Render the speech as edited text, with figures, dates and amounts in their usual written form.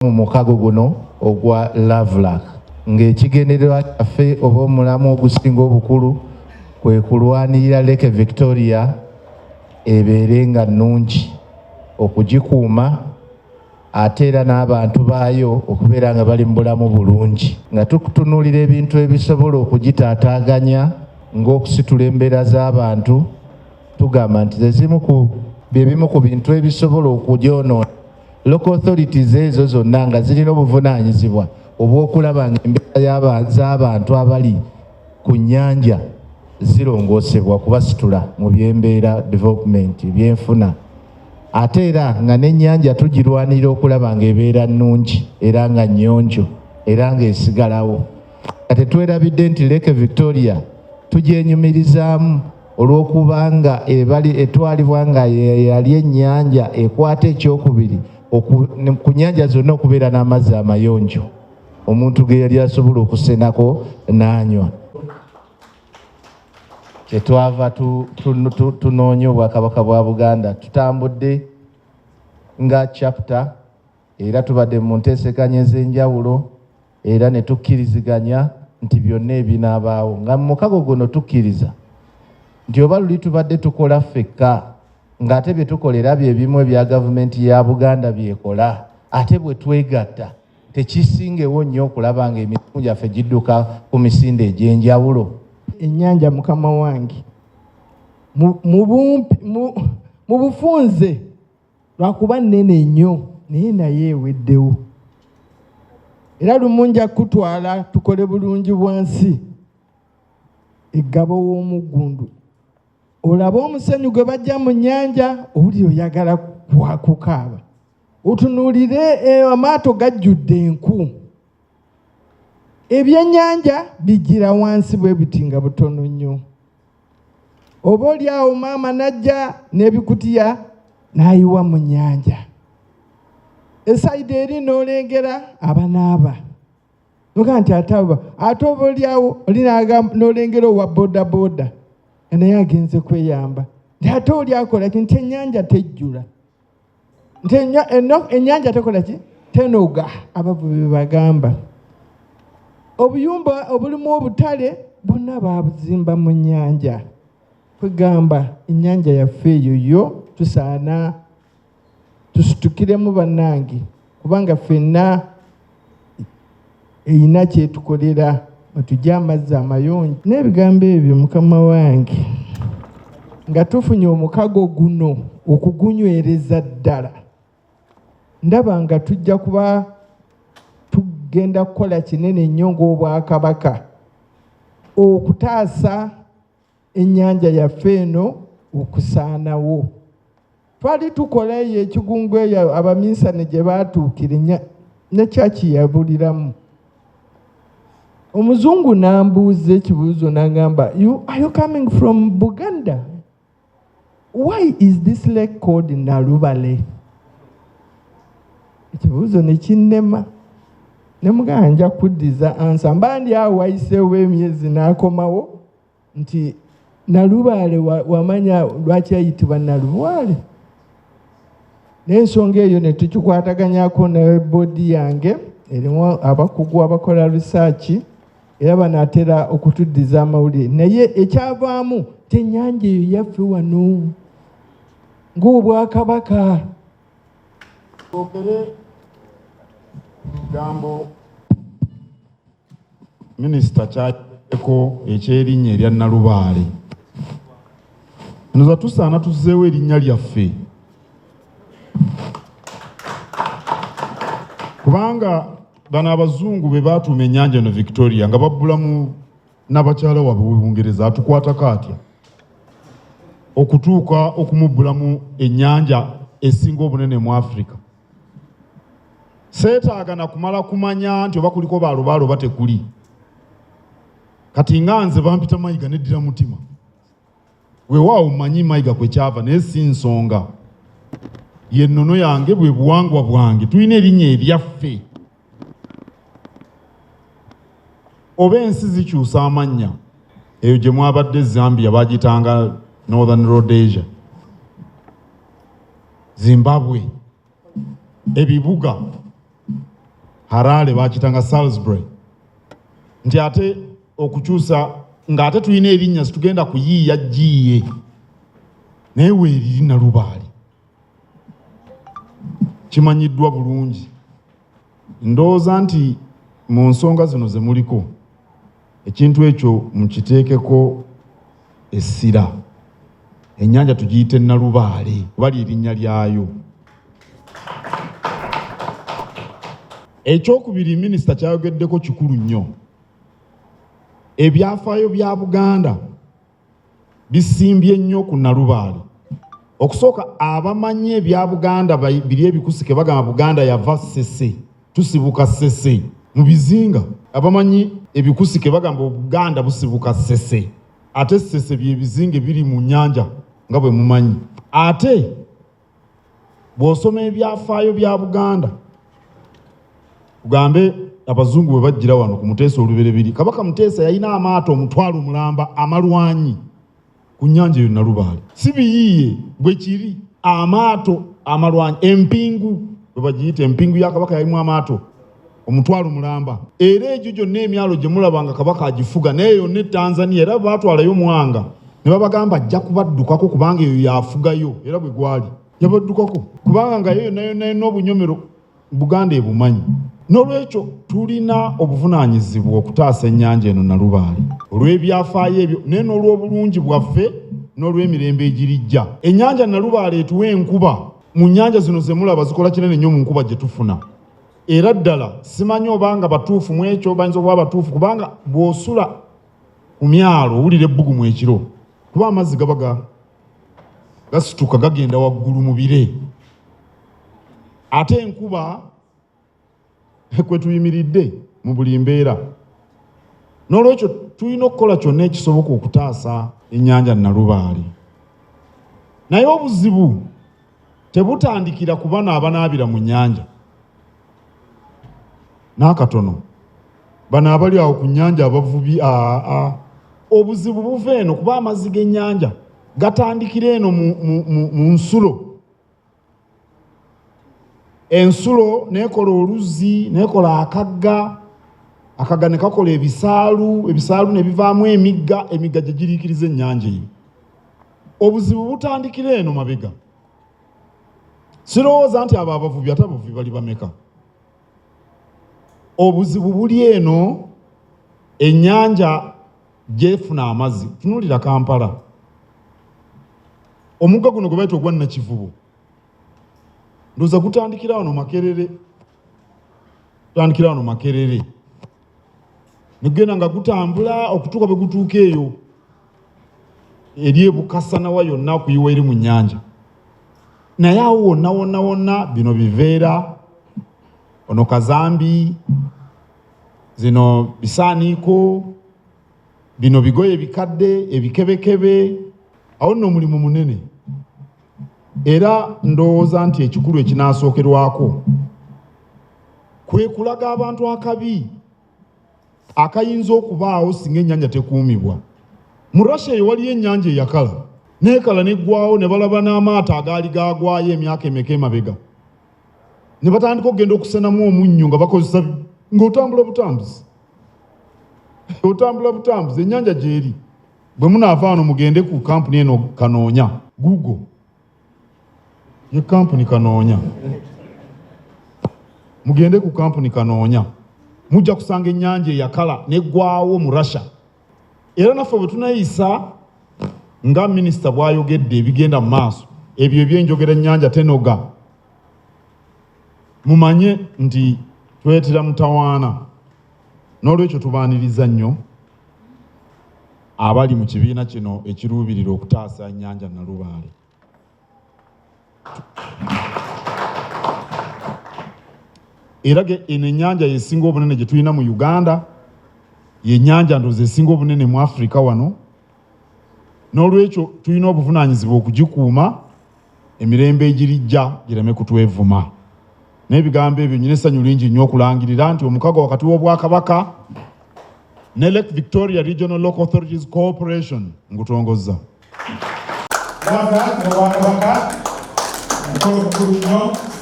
Omukago guno ogwa LAVRLAC ng'ekigendererwa kyaffe oba omulamu ogusinga obukulu kwe kulwanirira Lake Victoria ebeere nga nnungi, okugikuuma ate era n'abantu baayo okubeera nga bali mu bulamu bulungi, nga tukutunuulira ebintu ebisobola okugitaataaganya ng'okusitula embeera z'abantu. Tugamba nti byebimu ku bintu ebisobola okugyonoona local authorities ezo zonna nga zirina obuvunaanyizibwa obw'okulaba nga embeera z'abantu abali ku nnyanja zirongoosebwa kubasitula mu by'embeera development byenfuna, ate era nga n'ennyanja tugirwanirira okulaba nga ebeera nnungi era nga nnyonjo era ng'esigalawo. Nga tetwerabidde nti Lake Victoria tugyenyumirizaamu olw'okuba nga etwalibwa nga yali ennyanja ekwata ekyokubiri ku nnyanja zonna okubeera n'amazzi amayonjo omuntu ge yali asobola okusenako n'anywa. Kyetwava tunoonya Obwakabaka bwa Buganda, tutambudde nga chapter era tubadde mu nteesekanya ez'enjawulo era ne tukkiriziganya nti byonna ebinaabaawo nga mu mukago guno tukkiriza nti oba luli tubadde tukola ffekka ng'ate bye tukolera bye bimu ebya gavumenti ya Buganda byekola, ate bwe twegatta tekisingewo nnyo okulaba nga emirimu gyaffe gidduka ku misinde egy'enjawulo. Ennyanja mukama wange mu bufunze lwakuba nnene nnyo naye eweddewo, era lumu nja kutwala tukole bulungi bwansi eggabo w'omuggundu olaba omusenyu gwe bajja mu nnyanja oli oyagala kukaaba, otunuulire amaato gajjudde enku, ebyennyanja bigira wansi bwe biti nga butono nnyo. Oba oli awo maama najja n'ebikutiya n'ayiwa mu nnyanja, esayidi eri n'olengera abanaaba noga nti ate oba oli awo oli n'olengera owa bodaboda naye agenze kweyamba, ate oli akola ki nti ennyanja tejjula, nti ennyanja tekola ki tenoga, abavubi bagamba. Obuyumba obulimu obutale bonna babuzimba mu nnyanja. Kwegamba ennyanja yaffe eyo yo tusaana tusitukiremu bannange, kubanga ffenna eyina kyetukolera batujja amazzi amayonjo. N'ebigambo ebyo mukama wange nga tufunye omukago guno okugunywereza ddala, ndaba nga tujja kuba tugenda kukola kinene nnyo ng'Obwakabaka okutaasa ennyanja yaffe eno okusaanawo. Twali tukola eyo ekigungu eyo abaminsane gye baatuukire ne kyaki yabuliramu. Omuzungu n'ambuuza ekibuuzo n'agamba, are you coming from Buganda? Why is this lake called Nalubaale? Ekibuuzo ne kinnema. Ne mugamba nja kuddiza ansa. Mba ndi awo wayiseewo emyezi n'akomawo nti Nalubaale wamanya lwaki ayitibwa Nalubaale? N'ensonga eyo ne tukikwataganyako ne boodi yange erimu abakugu abakola research era banaatera okutuddiza amawulire, naye ekyavaamu tennyanja eyo yaffe wano ng'Obwakabaka. Okere gambo minisita kyateko ekyerinnya erya Nalubaale, nnoza tusaana tuzzeewo erinnya lyaffe, kubanga bano abazungu be baatuuma ennyanja eno Victoria nga babbulamu n'abakyala waabwe w'Obungereza atukwatako atya okutuuka okumubbulamu ennyanja esinga obunene mu Africa. Seetaaga na kumala kumanya nti oba kuliko baalobaalo oba tekuli. Kati nga nze bampita mayiga neddira mutima, weewaawo mmanyi mayiga kwe kyava naye si nsonga, ye nnono yange bwe buwangwa bwange. Tulina erinnya eryaffe. Oba ensi zikyusa amannya, eyo gye mwabadde Zambia bagitanga Northern Rhodesia, Zimbabwe, ebibuga Harare bakitanga Salisbury nti ate okukyusa nga ate tulina erinnya tugenda kuyiiya giye naye weeriri Nalubaale kimanyiddwa bulungi. Ndowooza nti mu nsonga zino ze muliko ekintu ekyo mukiteekeko essira. Ennyanja tugiyite Nalubaale kuba ly'erinnya lyayo. Ekyokubiri minisita kyayogeddeko kikulu nnyo. Ebyafaayo bya Buganda bisimbye nnyo ku Nalubaale. Okusooka abamanyi ebya Buganda biri ebikusike bagamba Buganda yava Ssese tusibuka Ssese mu bizinga. Abamanyi ebikusike bagamba Buganda busibuka Ssese ate Ssese bye bizinga biri mu nnyanja nga bwe mumanyi. Ate bw'osoma ebyafaayo bya Buganda kugambe abazungu bwe bajjira wano ku Muteesa oluberebiri, Kabaka Muteesa yalina amaato omutwalo mulamba amalwanyi ku nnyanja eyo Nalubaale. Si biyiiye bwe kiri amaato amalwanyi empingu bwe bagiyita empingu ya Kabaka yalimu amaato omutwalo mulamba. Era egyo gyonna emyalo gye mulabanga Kabaka agifuga naye yonna Tanzania era baatwalayo Mwanga ne babagamba ajja kubaddukako kubanga eyo yafugayo era bwe gwali yabaddukako kubanga nga yeyo nayo n'obunyomero Buganda ebumanyi. N'olwekyo tulina obuvunaanyizibwa okutaasa ennyanja eno Nalubaale olw'ebyafaayo ebyo naye n'olw'obulungi bwaffe n'olw'emirembe egirijja. Ennyanja Nalubaale etuwa enkuba. Mu nnyanja zino ze mulaba zikola kinene nnyo mu nkuba gye tufuna. Era ddala simanyi obanga batuufu mu ekyo bayinza okuba batuufu kubanga bw'osula ku myalo owulira ebbugumu ekiro kuba amazzi gaba gasituka gagenda waggulu mu bire. Ate enkuba kwe tuyimiridde mu buli mbeera. N'olwekyo tulina okukola kyonna ekisoboka okutaasa ennyanja Nalubaale. Naye obuzibu tebutandikira ku bano abanaabira mu nnyanja n'akatono bano abali awo ku nnyanja abavubi. Obuzibu buva eno kuba amazzi g'ennyanja gatandikira eno mu nsulo. Ensulo nekola oluzzi nekola akagga ne kakola ebisaalu ne bivaamu emigga gye giriikiriza ennyanja eyo. Obuzibu butandikira eno mabega. Sirowooza nti abo abavubi ate abavubi bali bameka. Obuzibu buli eno ennyanja gyefuna amazzi. Tunuulira Kampala, omugga guno gwe bayita ogwa Nakivubo ndowooza gutandikira wano Makerere ne gugenda nga gutambula okutuuka bwe gutuuka eyo eri e Bukasanawa yonna okuyiwa eri mu nnyanja. Naye awo wonna bino Biveera, ono Kazambi, zino Bisaaniiko, bino Bigoye bikadde, ebikebekebe, awo nno omulimu munene. Era ndowooza nti ekikulu ekinasookerwako kwe kulaga abantu akabi akayinza okubaawo singa ennyanja tekuumibwa. Mu Russia eyo waliyo ennyanja eyakala neekala neggwawo ne balaba n'amaato agaali gaagwayo emyaka emeka emabega ne batandika okugenda okusenamu omunnyo nga bakozesa ng'otambula butambuzi ennyanja gyeri. Bwe munaava wano mugende ku kampuni eno Kanoonya, Google ye kampuni Kanoonya, mugende ku kampuni Kanoonya mujja kusanga ennyanja eyakala neggwawo mu Russia. Era naffe bwe tunayisa nga minisita bw'ayogedde ebigenda mu maaso ebyo ebyenjogera ennyanja tenoga, mumanye nti twetera mutawaana. N'olwekyo tubaaniriza nnyo abali mu kibiina kino ekiruubirira okutaasa ennyanja Nalubaale. Era eno ennyanja yesinga obunene gye tulina mu Uganda, yennyanja ndowooza esinga obunene mu Afrika wano. N'olwekyo tulina obuvunaanyizibwa okugikuuma emirembe egirijja gireme kutwevuma. N'ebigambo ebyo nyina essanyu lingi nnyo okulangirira nti Omukago wakati w'Obwakabaka ne Lake Victoria Regional Local Authorities Corporation ngutongozza. LAVRLAC n'Obwakabaka mukolo mukulu nnyo.